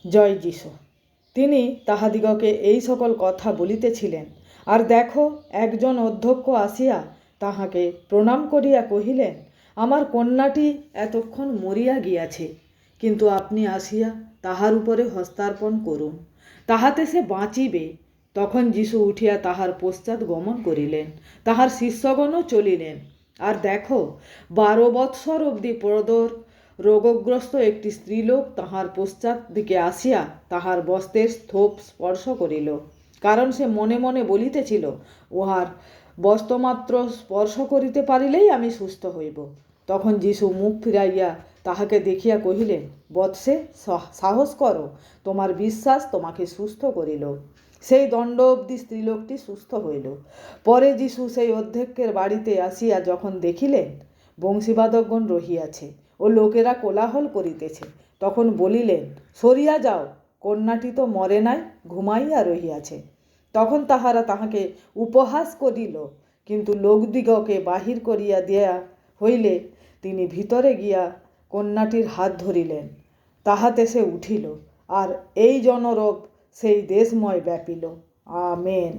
জয় যীশু। তিনি তাহাদিগকে এই সকল কথা বলিতেছিলেন। আর দেখো, একজন অধ্যক্ষ আসিয়া তাহাকে প্রণাম করিয়া কহিলেন, আমার কন্যাটি এতক্ষণ মরিয়া গিয়াছে, কিন্তু আপনি আসিয়া তাহার উপরে হস্তার্পণ করুন, তাহাতে সে বাঁচিবে। তখন যীশু উঠিয়া তাহার পশ্চাৎ গমন করিলেন, তাহার শিষ্যগণও চলিলেন। আর দেখো, 12 বৎসর অবধি প্রদর রোগগ্রস্ত একটি স্ত্রীলোক তাহার পশ্চাৎ দিকে আসিয়া তাহার বস্ত্রের স্থোপ স্পর্শ করিল, কারণ সে মনে মনে বলিতেছিল, উহার বস্ত্রমাত্র স্পর্শ করিতে পারিলেই আমি সুস্থ হইব। তখন যীশু মুখ ফিরাইয়া তাহাকে দেখিয়া কহিলেন, বৎসে, সাহস করো, তোমার বিশ্বাস তোমাকে সুস্থ করিল। সেই দণ্ড অবধি স্ত্রীলোকটি সুস্থ হইল। পরে যীশু সেই অধ্যক্ষের বাড়িতে আসিয়া যখন দেখিলেন বংশীবাদকগণ রহিয়াছে ও লোকেরা কোলাহল করিতেছে, তখন বলিলেন, সরিয়া যাও, কন্যাটি তো মরে নাই, ঘুমাইয়া রহিয়াছে। তখন তাহারা তাহাকে উপহাস করিল, কিন্তু লোকদিগকে বাহির করিয়া দেয়া হইলে তিনি ভিতরে গিয়া কন্যাটির হাত ধরিলেন, তাহাতে সে উঠিল। আর এই জনরব সেই দেশময় ব্যাপিল। আমেন।